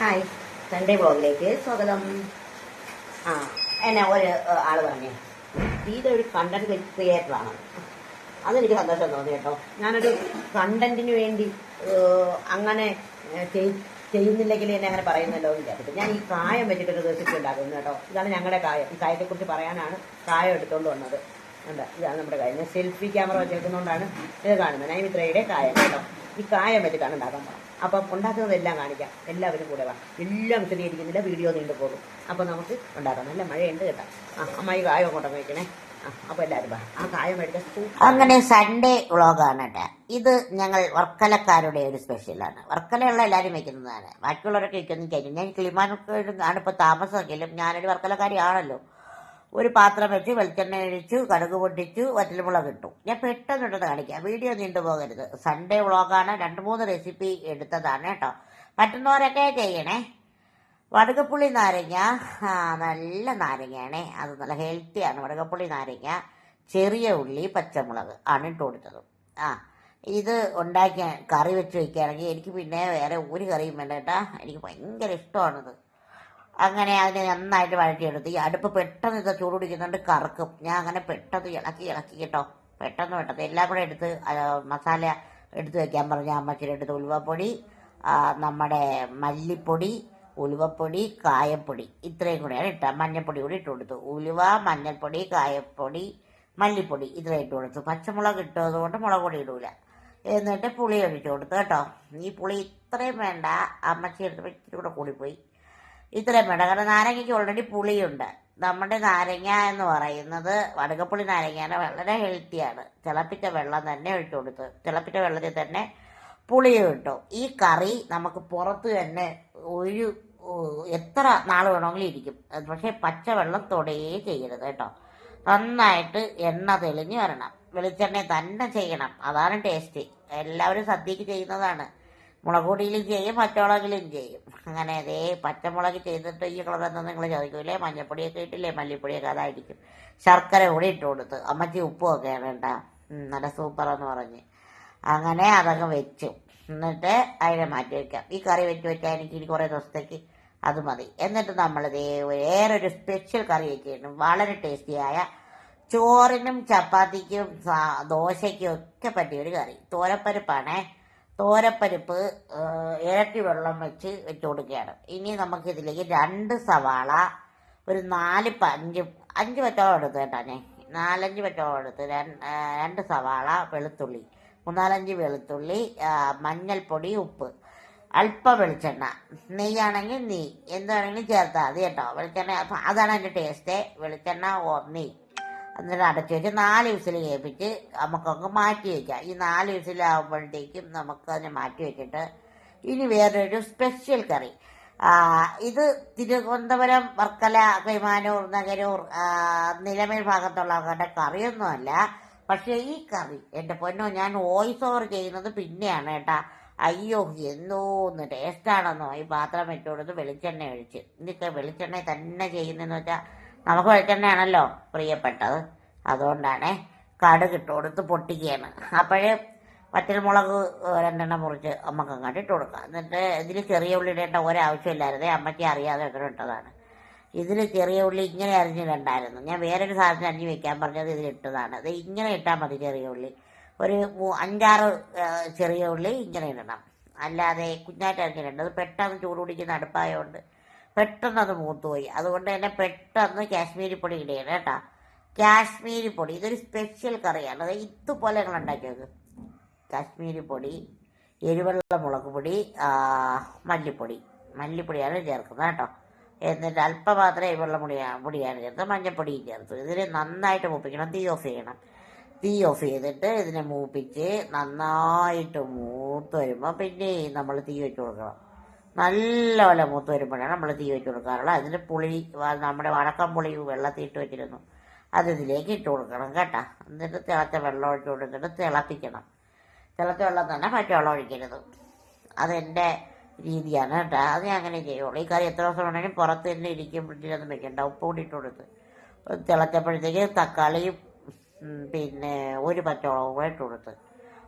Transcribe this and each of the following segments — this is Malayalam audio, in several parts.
ഹായ്, സൺഡേ ബ്ലോഗിലേക്ക് സ്വാഗതം. ആ എന്നെ ഒരു ആള് പറഞ്ഞേ ഇതൊരു കണ്ടന്റ് ക്രിയേറ്ററാണ്. അതെനിക്ക് സന്തോഷം തോന്നി കേട്ടോ. ഞാനൊരു കണ്ടന്റിന് വേണ്ടി അങ്ങനെ ചെയ്യുന്നില്ലെങ്കിൽ എന്നെ അങ്ങനെ പറയുന്നല്ലോ എന്ന് വിചാരിച്ചിട്ട് ഞാൻ ഈ കായം വെച്ചിട്ടൊരു റെസിപ്പി ഉണ്ടാക്കുന്നു കേട്ടോ. ഇതാണ് ഞങ്ങളുടെ കായം. ഈ കായത്തെക്കുറിച്ച് പറയാനാണ് കായം എടുത്തുകൊണ്ട് വന്നത്. എന്താ, ഇതാണ് നമ്മുടെ കായം. സെൽഫി ക്യാമറ വെച്ചേക്കുന്നതുകൊണ്ടാണ് ഇത് കാണുന്നത്. നൈമിത്രയുടെ കായം കേട്ടോ. ഈ കായം വെച്ചിട്ടാണ് ഉണ്ടാക്കാൻ പോകുന്നത്. അപ്പം ഉണ്ടാക്കുന്നതെല്ലാം കാണിക്കാം. എല്ലാവരും കൂടെ വാ. എല്ലാം വിശദീകരിക്കുന്നില്ല, വീഡിയോ നീണ്ടു പോകും. അപ്പം നമുക്ക് ഉണ്ടാക്കാം. നല്ല മഴയുണ്ട് കേട്ടോ. അമ്മായി കായം കൊണ്ടു വയ്ക്കണേ. അപ്പോൾ എല്ലാവരും വാ. ആ കായം മേടിക്കാൻ. അങ്ങനെ സൺഡേ വ്ളോഗാണ് കേട്ടോ. ഇത് ഞങ്ങൾ വർക്കലക്കാരുടെ ഒരു സ്പെഷ്യലാണ്. വർക്കലയുള്ള എല്ലാവരും വയ്ക്കുന്നതാണ്. ബാക്കിയുള്ളവരൊക്കെ വയ്ക്കുന്നു കഴിഞ്ഞു. ഞാൻ കിളിമാനൂരിലാണ് ഇപ്പോൾ താമസമെങ്കിലും ഞാനൊരു വർക്കലക്കാരിയാണല്ലോ. ഒരു പാത്രം വെച്ച് വെളിച്ചെണ്ണ ഒഴിച്ചു, കടുക് പൊട്ടിച്ചു, വറ്റൽമുളക് ഇട്ടു. ഞാൻ പെട്ടെന്ന് കാണിക്കാം, വീഡിയോ നീണ്ടുപോകരുത്. സൺഡേ വ്ളോഗാണ്. 2-3 റെസിപ്പി എടുത്തതാണ് കേട്ടോ. പറ്റുന്നവരൊക്കെ ചെയ്യണേ. വടുകപ്പുളി നാരങ്ങ, നല്ല നാരങ്ങയാണേ. അത് നല്ല ഹെൽത്തിയാണ്. വടുകപ്പുളി നാരങ്ങ, ചെറിയ ഉള്ളി, പച്ചമുളക് ആണ് ഇട്ട് കൊടുത്തത്. ഇത് ഉണ്ടാക്കിയ കറി വെച്ച് വയ്ക്കുകയാണെങ്കിൽ എനിക്ക് പിന്നെ വേറെ ഒരു കറിയും വേണ്ട കേട്ടാ. എനിക്ക് ഭയങ്കര ഇഷ്ടമാണിത്. അങ്ങനെ അതിനെ നന്നായിട്ട് വഴറ്റിയെടുത്ത് ഈ അടുപ്പ് പെട്ടെന്ന് ഇത് ചൂട് പിടിക്കുന്നുണ്ട്, കറക്കും. ഞാൻ അങ്ങനെ പെട്ടെന്ന് ഇളക്കി കേട്ടോ. പെട്ടെന്ന് എല്ലാം കൂടെ എടുത്ത് മസാല എടുത്ത് വെക്കാൻ പറഞ്ഞ അമ്മച്ചിരി എടുത്ത് ഉലുവപ്പൊടി, നമ്മുടെ മല്ലിപ്പൊടി, ഉലുവപ്പൊടി, കായപ്പൊടി ഇത്രയും കൂടെയാണ് ഇട്ട. മഞ്ഞൾപ്പൊടി കൂടി ഇട്ട് കൊടുത്തു. ഉലുവ, മഞ്ഞൾപ്പൊടി, കായപ്പൊടി, മല്ലിപ്പൊടി ഇത്രയും ഇട്ട് കൊടുത്തു. പച്ചമുളക് ഇട്ടതുകൊണ്ട് മുളക് പൊടി ഇടൂല. എന്നിട്ട് പുളി ഒഴിച്ചു കൊടുത്തു കേട്ടോ. ഈ പുളി ഇത്രയും വേണ്ട, അമ്മച്ചി എടുത്തപ്പോൾ ഇച്ചിരി കൂടെ കൂടിപ്പോയി. ഇത്രയും വേണ്ട, കാരണം നാരങ്ങയ്ക്ക് ഓൾറെഡി പുളിയുണ്ട്. നമ്മുടെ നാരങ്ങ എന്ന് പറയുന്നത് വടുകപ്പുളി നാരങ്ങയാണ്, വളരെ ഹെൽത്തിയാണ്. തിളപ്പിച്ച വെള്ളം തന്നെ ഒഴിച്ചു കൊടുത്ത് തിളപ്പിച്ച വെള്ളത്തിൽ തന്നെ പുളിയും ഇട്ടു. ഈ കറി നമുക്ക് പുറത്ത് തന്നെ ഒരു എത്ര നാൾ വേണമെങ്കിലും ഇരിക്കും. പക്ഷേ പച്ചവെള്ളം തൊടയേ ചെയ്യരുത് കേട്ടോ. നന്നായിട്ട് എണ്ണ തെളിഞ്ഞ് വരണം. വെളിച്ചെണ്ണ തന്നെ ചെയ്യണം, അതാണ് ടേസ്റ്റ്. എല്ലാവരും സദ്യക്ക് ചെയ്യുന്നതാണ്. മുളക് പൊടിയിലും ചെയ്യും, പച്ചമുളകിലും ചെയ്യും. അങ്ങനെ അതേ പച്ചമുളക് ചെയ്തിട്ട് ഈ കളർ എന്താ നിങ്ങൾ ചോദിക്കൂലേ? മഞ്ഞപ്പൊടിയൊക്കെ ഇട്ടില്ലേ, മല്ലിപ്പൊടിയൊക്കെ അതായിരിക്കും. ശർക്കര കൂടി ഇട്ട് കൊടുത്ത്. അമ്മച്ചി ഉപ്പുമൊക്കെ വേണ്ട, നല്ല സൂപ്പറെന്ന് പറഞ്ഞ് അങ്ങനെ അതങ്ങ് വെച്ചു. എന്നിട്ട് അതിനെ മാറ്റി വയ്ക്കാം. ഈ കറി വെച്ചാൽ എനിക്ക് കുറേ ദിവസത്തേക്ക് അത് മതി. എന്നിട്ട് നമ്മളിതേ വേറൊരു സ്പെഷ്യൽ കറി വെച്ചിരുന്നു. വളരെ ടേസ്റ്റിയായ ചോറിനും ചപ്പാത്തിക്കും ദോശയ്ക്കും ഒക്കെ പറ്റിയൊരു കറി. തോരപ്പരിപ്പാണേ. തോരപ്പരിപ്പ് ഇരട്ടി വെള്ളം വെച്ച് കൊടുക്കുകയാണ്. ഇനി നമുക്കിതിലേക്ക് 2 സവാള, ഒരു 5 പച്ചവളം എടുത്ത് കേട്ടോ. ഞാൻ 4-5 പച്ചവളം എടുത്ത്, 2 സവാള, വെളുത്തുള്ളി, 3-4 വെളുത്തുള്ളി, മഞ്ഞൾപ്പൊടി, ഉപ്പ്, അല്പം വെളിച്ചെണ്ണ, നെയ്യാണെങ്കിൽ നെയ്യ് എന്താണെങ്കിലും ചേർത്താൽ മതി കേട്ടോ. വെളിച്ചെണ്ണ അതാണ് അതിൻ്റെ ടേസ്റ്റ്. വെളിച്ചെണ്ണ നെയ്യ്. എന്നിട്ട് അടച്ചു വെച്ച് 4 വിസിൽ കേൾപ്പിച്ച് നമുക്കങ്ങ് മാറ്റി വയ്ക്കാം. ഈ 4 വിസിലാകുമ്പോഴത്തേക്കും നമുക്കതിനെ മാറ്റി വെച്ചിട്ട് ഇനി വേറൊരു സ്പെഷ്യൽ കറി. ഇത് തിരുവനന്തപുരം, വർക്കല, കിളിമാനൂർ, നഗരൂർ, നിലമേൽ ഭാഗത്തുള്ള ആൾക്കാരുടെ കറിയൊന്നുമല്ല. പക്ഷേ ഈ കറി എൻ്റെ പൊന്നോ, ഞാൻ വോയിസ് ഓവർ ചെയ്യുന്നത് പിന്നെയാണ് കേട്ടാ. അയ്യോ എന്തോന്ന് ടേസ്റ്റാണെന്നോ. ഈ പാത്രം വെച്ചു കൊടുത്ത് വെളിച്ചെണ്ണ ഒഴിച്ച്, ഇതൊക്കെ വെളിച്ചെണ്ണ തന്നെ ചെയ്യുന്നതെന്ന് വെച്ചാൽ നമുക്ക് വെളിച്ചെണ്ണയാണല്ലോ പ്രിയപ്പെട്ടത്. അതുകൊണ്ടാണ് കടുക് ഇട്ട് കൊടുത്ത് പൊട്ടിക്കുകയാണ്. അപ്പോഴേ വറ്റൽമുളക് 2 മുറിച്ച് അമ്മക്ക് അങ്ങോട്ട് ഇട്ട് കൊടുക്കാം. എന്നിട്ട് ഇതിൽ ചെറിയ ഉള്ളി ഇടേണ്ട ഒരാവശ്യമില്ലായിരുന്നേ. അമ്മയ്ക്ക് അറിയാതെ ഒക്കെ ഇട്ടതാണ്. ഇതിൽ ചെറിയ ഉള്ളി ഇങ്ങനെ അരിഞ്ഞിടണ്ടായിരുന്നു. ഞാൻ വേറൊരു സാധനം അരിഞ്ഞ് വെക്കാൻ പറഞ്ഞത് ഇതിലിട്ടതാണ്. അത് ഇങ്ങനെ ഇട്ടാൽ മതി. ചെറിയ ഉള്ളി ഒരു 5-6 ചെറിയ ഉള്ളി ഇങ്ങനെ ഇടണം, അല്ലാതെ കുഞ്ഞായിട്ട് അരിഞ്ഞിടേണ്ടത്. പെട്ടെന്ന് ചൂട് പിടിക്കുന്ന അടുപ്പായതുകൊണ്ട് പെട്ടെന്ന് അത് മൂത്തുപോയി. അതുകൊണ്ട് തന്നെ പെട്ടെന്ന് കാശ്മീരി പൊടി ഇടണം കേട്ടോ. കാശ്മീരി പൊടി ഇതൊരു സ്പെഷ്യൽ കറിയാണ്. അത് ഇതുപോലെ ഞങ്ങൾ ഉണ്ടാക്കിയത്. കാശ്മീരി പൊടി, എരിവെള്ള മുളക് പൊടി, മല്ലിപ്പൊടിയാണ് ചേർക്കുന്നത് കേട്ടോ. എന്നിട്ട് അല്പം മാത്രമേ എരിവെള്ള പൊടിയാണ് ചേർത്ത്, മഞ്ഞൾപ്പൊടിയും ചേർത്ത്. ഇതിന് നന്നായിട്ട് മൂപ്പിക്കണം. തീ ഓഫ് ചെയ്തിട്ട് ഇതിനെ മൂപ്പിച്ച് നന്നായിട്ട് മൂത്ത് വരുമ്പോൾ പിന്നെ നമ്മൾ തീ വെച്ച് കൊടുക്കണം. നല്ലപോലെ മൂത്ത് വരുമ്പോഴാണ് നമ്മൾ തീ വെച്ച് കൊടുക്കാറുള്ളത്. അതിന് പുളി, നമ്മുടെ വടക്കം പുളി വെള്ളത്തിൽ ഇട്ട് വെച്ചിരുന്നു, അത് ഇതിലേക്ക് ഇട്ട് കൊടുക്കണം കേട്ടോ. എന്നിട്ട് തിളച്ച വെള്ളം ഒഴിച്ച് കൊടുത്തിട്ട് തിളപ്പിക്കണം. തിളച്ച വെള്ളം തന്നെ പച്ചവെള്ളം ഒഴിക്കരുത്. അതെൻ്റെ രീതിയാണ് കേട്ടോ. അത് ഞാൻ അങ്ങനെ ചെയ്യുള്ളൂ. ഈ കറി എത്ര ദിവസം വേണമെങ്കിലും പുറത്ത് തന്നെ ഇരിക്കും, ഫ്രിഡ്ജിലൊന്നും വെക്കണ്ട. ഉപ്പ് കൂടി ഇട്ട് കൊടുത്ത് തിളച്ചപ്പോഴത്തേക്ക് തക്കാളിയും പിന്നെ 1 പച്ചമുളകും കൂടെ ഇട്ട് കൊടുത്ത്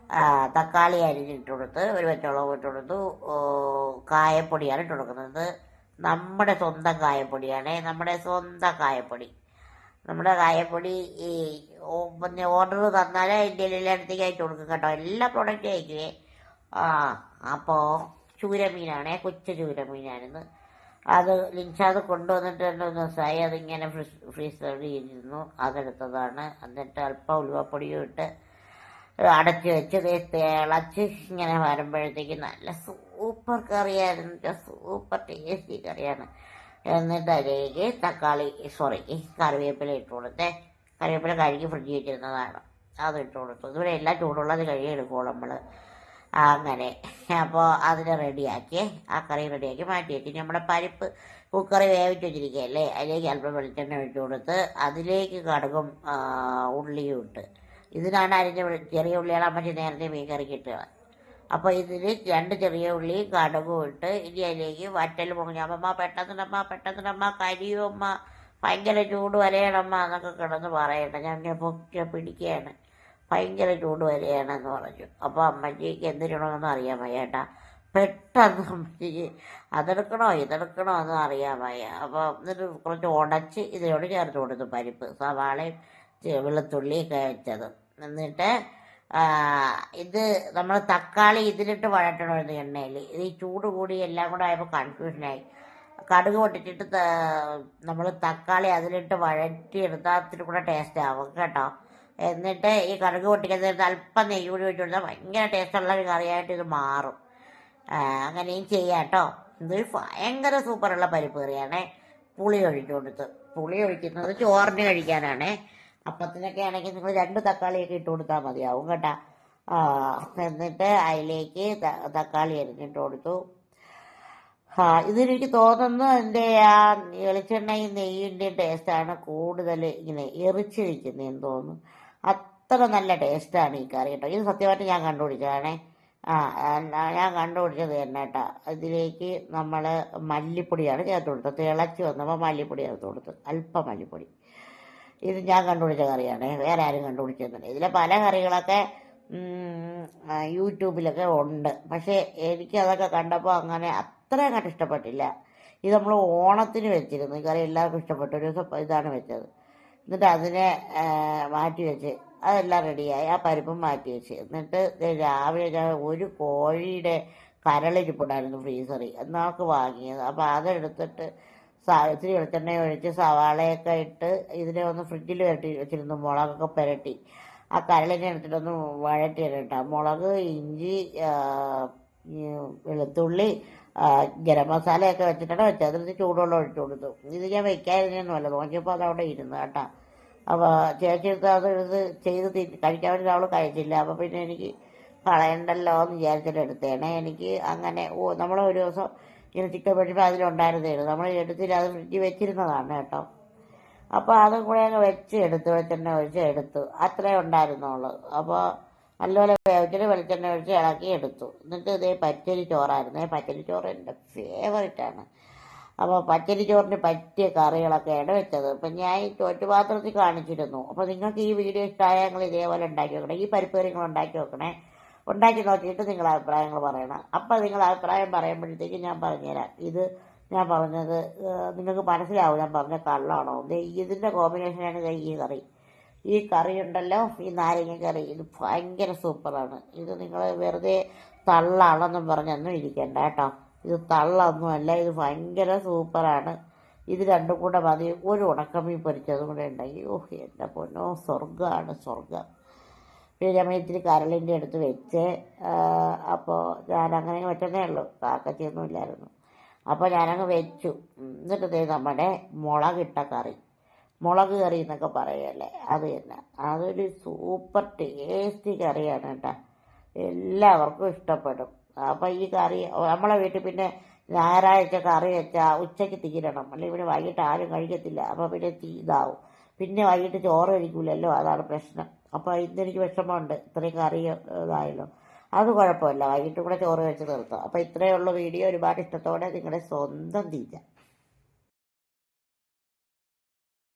തക്കാളി അരിഞ്ഞിട്ട് കൊടുത്ത് ഒരു പച്ചമുളക് ഇട്ട് കൊടുത്തു. കായപ്പൊടിയാണ് ഇട്ട് കൊടുക്കുന്നത്. നമ്മുടെ സ്വന്തം കായപ്പൊടിയാണ്, നമ്മുടെ സ്വന്തം കായപ്പൊടി. നമ്മുടെ കായപ്പൊടി ഈ പിന്നെ ഓർഡർ തന്നാൽ അതിൻ്റെ എല്ലായിടത്തേക്ക് അയച്ചു കൊടുക്കും കേട്ടോ, എല്ലാ പ്രോഡക്റ്റും അയക്കുവേ. അപ്പോൾ ചൂരമീനാണേ, കൊച്ചു ചൂരമീനായിരുന്നു. അത് ലിൻഷാദ് കൊണ്ടുവന്നിട്ട് 2 ദിവസമായി. അതിങ്ങനെ ഫ്രീസറിൽ ചെയ്തിരുന്നു, അതെടുത്തതാണ്. എന്നിട്ട് അല്പം ഉലുവപ്പൊടിയും ഇട്ട് അടച്ചു വെച്ച് തിളച്ച് ഇങ്ങനെ വരുമ്പോഴത്തേക്ക് നല്ല സൂപ്പർ കറിയായിരുന്നു, സൂപ്പർ ടേസ്റ്റി കറിയാണ്. എന്നിട്ട് അതിലേക്ക് കറിവേപ്പില ഇട്ട് കൊടുത്തേ. കറിവേപ്പില കഴുകി ഫ്രിഡ്ജിൽ വെച്ചിരുന്നതാണ്, അത് ഇട്ട് കൊടുത്തു. ഇതുവരെ എല്ലാം ചൂടുള്ളത് കഴുകി എടുക്കുള്ളൂ നമ്മൾ. അങ്ങനെ അപ്പോൾ അതിനെ റെഡിയാക്കി, ആ കറി റെഡിയാക്കി മാറ്റി വെച്ച് നമ്മുടെ പരിപ്പ് കുക്കറി വേവിച്ച് വെച്ചിരിക്കുകയല്ലേ, അതിലേക്ക് അല്പം വെളിച്ചെണ്ണ ഒഴിച്ചു കൊടുത്ത് അതിലേക്ക് കടുകും ഉള്ളിയും ഇട്ട്. ഇതിനാണ് അരിഞ്ഞ ചെറിയ ഉള്ളികളെ അമ്മച്ചി നേരത്തെ മീൻ കറിക്ക് ഇട്ടുക. അപ്പോൾ ഇതിൽ 2 ചെറിയ ഉള്ളി കടുകും ഇട്ട് ഇനി അതിലേക്ക് വറ്റൽ മുറിഞ്ഞ അമ്മ പെട്ടെന്നിടമ്മ കരിയുമ്മ, ഭയങ്കര ചൂട് വരെയണമ്മ എന്നൊക്കെ കിടന്ന് പറയട്ടെ. ഞാൻ ഇങ്ങനെ പൊക്കി പിടിക്കുകയാണ്, ഭയങ്കര ചൂട് വരെയാണെന്ന് പറഞ്ഞു. അപ്പോൾ അമ്മച്ചിക്ക് എന്തിനണമെന്ന് അറിയാൻ വയ്യ കേട്ടാ. പെട്ടെന്ന് അമ്മച്ചിക്ക് അതെടുക്കണോ ഇതെടുക്കണോ എന്ന് അറിയാൻ വയ്യ. അപ്പോൾ എന്നിട്ട് കുറച്ച് ഉടച്ച് ഇതിനോട് ചേർത്ത് കൊടുത്തു പരിപ്പ്, സവാളയും വെളുത്തുള്ളിയൊക്കെ വെച്ചത്. എന്നിട്ട് ഇത് നമ്മൾ തക്കാളി ഇതിലിട്ട് വഴറ്റണമായിരുന്നു എണ്ണയിൽ. ഇത് ഈ ചൂട് കൂടി എല്ലാം കൂടെ ആയപ്പോൾ കൺഫ്യൂഷനായി. കടുക് പൊട്ടിച്ചിട്ട് നമ്മൾ തക്കാളി അതിലിട്ട് വഴറ്റിയെടുത്താൽ അതിൽ കൂടെ ടേസ്റ്റ് ആവും കേട്ടോ. എന്നിട്ട് ഈ കടുക് പൊട്ടിക്കുന്നത് അല്പം നെയ്യ് കൂടി വെച്ച് കൊടുത്താൽ ഭയങ്കര ടേസ്റ്റുള്ള ഒരു കറിയായിട്ട് ഇത് മാറും. അങ്ങനെയും ചെയ്യാം കേട്ടോ. ഇതൊരു ഭയങ്കര സൂപ്പറുള്ള പരിപ്പ് കറിയാണേ. പുളി ഒഴിച്ചു കൊടുത്ത്, പുളി ഒഴിക്കുന്നത് ചോറിന് കഴിക്കാനാണേ. അപ്പത്തിനൊക്കെ ആണെങ്കിൽ നിങ്ങൾ 2 തക്കാളിയൊക്കെ ഇട്ട് കൊടുത്താൽ മതിയാവും കേട്ടോ. എന്നിട്ട് അതിലേക്ക് തക്കാളി അരിഞ്ഞിട്ട് കൊടുത്തു. ഇതെനിക്ക് തോന്നുന്നു എൻ്റെ ആ വെളിച്ചെണ്ണയും നെയ്യിൻ്റെയും ടേസ്റ്റാണ് കൂടുതൽ ഇങ്ങനെ എറിച്ചിരിക്കുന്നതെന്ന് തോന്നുന്നു. അത്ര നല്ല ടേസ്റ്റാണ് ഈ കറി കേട്ടോ. ഇത് സത്യമായിട്ട് ഞാൻ കണ്ടുപിടിച്ചതാണേ. ഞാൻ കണ്ടുപിടിച്ചത് തന്നെ കേട്ടോ. ഇതിലേക്ക് നമ്മൾ മല്ലിപ്പൊടിയാണ് ചേർത്ത് കൊടുത്തത്. തിളച്ച് വന്നപ്പോൾ മല്ലിപ്പൊടി ചേർത്ത് കൊടുത്തു, അല്പം മല്ലിപ്പൊടി. ഇത് ഞാൻ കണ്ടുപിടിച്ച കറിയാണ്, വേറെ ആരും കണ്ടുപിടിച്ചൊന്നുമില്ല. ഇതിലെ പല കറികളൊക്കെ യൂട്യൂബിലൊക്കെ ഉണ്ട്, പക്ഷേ എനിക്കതൊക്കെ കണ്ടപ്പോൾ അങ്ങനെ അത്ര അങ്ങോട്ട് ഇഷ്ടപ്പെട്ടില്ല. ഇത് നമ്മൾ ഓണത്തിന് വെച്ചിരുന്നു, ഈ കറി എല്ലാവർക്കും ഇഷ്ടപ്പെട്ടു. ഒരു ദിവസം ഇതാണ് വെച്ചത്. എന്നിട്ട് അതിനെ മാറ്റി വെച്ച് അതെല്ലാം റെഡിയായി. ആ പരിപ്പും മാറ്റി വെച്ച് എന്നിട്ട് രാവിലെ ഞാൻ ഒരു കോഴിയുടെ കരളിരിപ്പുണ്ടായിരുന്നു ഫ്രീസറിൽ, എന്നൊക്കെ വാങ്ങിയത്. അപ്പോൾ അതെടുത്തിട്ട് ഇത്തിരി വെളിച്ചെണ്ണ ഒഴിച്ച് സവാളയൊക്കെ ഇട്ട് ഇതിനെ ഒന്ന് ഫ്രിഡ്ജിൽ വരട്ടി വെച്ചിരുന്നു. മുളകൊക്കെ പുരട്ടി ആ കരളിനെ എടുത്തിട്ടൊന്ന് വഴറ്റിയിട്ടാ. മുളക്, ഇഞ്ചി, വെളുത്തുള്ളി, ഗരം മസാലയൊക്കെ വെച്ചിട്ടാണ് വെച്ചത്. അതിന് ചൂടുവെള്ളം ഒഴിച്ചു കൊടുത്തു. ഇത് ഞാൻ വെക്കാതിരുന്നൊന്നുമല്ല, നോക്കിയപ്പോൾ അതവിടെ ഇരുന്നു കേട്ടോ. അപ്പോൾ ചേച്ചി എടുത്ത് അത് ചെയ്ത് കഴിക്കാൻ വേണ്ടി അവൾ കഴിച്ചില്ല. അപ്പോൾ പിന്നെ എനിക്ക് കളയണ്ടല്ലോ എന്ന് വിചാരിച്ചിട്ട് എടുത്തേണേ. എനിക്ക് അങ്ങനെ നമ്മൾ ഒരു ദിവസം ഇങ്ങനെ ചിക്കൻ പൊടിച്ചപ്പോൾ അതിലുണ്ടായിരുന്നതായിരുന്നു, നമ്മൾ എടുത്തില്ല, അത് ഫ്രിഡ്ജിൽ വെച്ചിരുന്നതാണ് കേട്ടോ. അപ്പോൾ അതും കൂടെ അങ്ങ് വെളിച്ചെണ്ണ ഒഴിച്ച് എടുത്തു. അത്രേ ഉണ്ടായിരുന്നുള്ളൂ. അപ്പോൾ നല്ലപോലെ വേവിച്ചിട്ട് വെളിച്ചെണ്ണ ഒഴിച്ച് ഇളക്കി എടുത്തു. എന്നിട്ട് ഇതേ പച്ചരി ചോറായിരുന്നു. പച്ചരി ചോറ് എൻ്റെ ഫേവറേറ്റാണ്. അപ്പോൾ പച്ചരി ചോറിന് പറ്റിയ കറികളൊക്കെയാണ് വെച്ചത്. അപ്പം ഞാൻ ഈ ചോറ്റുപാത്രത്തിൽ കാണിച്ചിരുന്നു. അപ്പോൾ നിങ്ങൾക്ക് ഈ വീഡിയോ ഇഷ്ടമായ ഞങ്ങൾ ഇതേപോലെ ഉണ്ടാക്കി വെക്കണേ. ഈ പരിപ്പ് കറി നിങ്ങൾ ഉണ്ടാക്കി വെക്കണേ. ഉണ്ടാക്കി നോക്കിയിട്ട് നിങ്ങൾ അഭിപ്രായങ്ങൾ പറയണം. അപ്പം നിങ്ങൾ അഭിപ്രായം പറയുമ്പോഴത്തേക്ക് ഞാൻ പറഞ്ഞുതരാം. ഇത് ഞാൻ പറഞ്ഞത് നിങ്ങൾക്ക് മനസ്സിലാവും ഞാൻ പറഞ്ഞ കള്ളാണോ. ഇതിൻ്റെ കോമ്പിനേഷനാണ് ഈ കറി. ഈ കറി ഉണ്ടല്ലോ, ഈ നാരങ്ങ കറി, ഇത് ഭയങ്കര സൂപ്പറാണ്. ഇത് നിങ്ങൾ വെറുതെ തള്ളാണെന്നും പറഞ്ഞൊന്നും ഇരിക്കണ്ട കേട്ടോ. ഇത് തള്ളൊന്നുമല്ല, ഇത് ഭയങ്കര സൂപ്പറാണ്. ഇത് രണ്ടും കൂടെ മതി. ഒരു ഉണക്കമീൻ പൊരിച്ചതും കൂടെ ഉണ്ടെങ്കിൽ എൻ്റെ പൊന്നോ, സ്വർഗ്ഗമാണ്, സ്വർഗ്ഗം. പിന്നെ ഞാൻ ഇത്തിരി കരളിൻ്റെ അടുത്ത് വെച്ച്. അപ്പോൾ ഞാനങ്ങനെ വെച്ചതേ ഉള്ളൂ, കാക്കച്ചയൊന്നും ഇല്ലായിരുന്നു. അപ്പോൾ ഞാനങ്ങ് വെച്ചു. എന്നിട്ട് നമ്മുടെ മുളകിട്ട കറി, മുളക് കറി എന്നൊക്കെ പറയുമല്ലേ, അത് തന്നെ. അതൊരു സൂപ്പർ ടേസ്റ്റി കറിയാണ് കേട്ടോ. എല്ലാവർക്കും ഇഷ്ടപ്പെടും. അപ്പം ഈ കറി നമ്മളെ വീട്ടിൽ പിന്നെ ഞായറാഴ്ച കറി വെച്ചാൽ ഉച്ചയ്ക്ക് തീരണം, അല്ലെങ്കിൽ പിന്നെ വൈകിട്ട് ആരും കഴിക്കത്തില്ല. അപ്പോൾ പിന്നെ ഇതാവും. പിന്നെ വൈകിട്ട് ചോറ് കഴിക്കില്ലല്ലോ, അതാണ് പ്രശ്നം. അപ്പോൾ ഇന്നെനിക്ക് വിഷമമുണ്ട്, ഇത്രയും കറി ഇതായല്ലോ. അത് കുഴപ്പമില്ല, വൈകിട്ട് കൂടെ ചോറ് വെച്ച് നിർത്താം. അപ്പോൾ ഇത്രയേ ഉള്ളൂ വീഡിയോ. ഒരുപാട് ഇഷ്ടത്തോടെ നിങ്ങളുടെ സ്വന്തം തീറ്റ.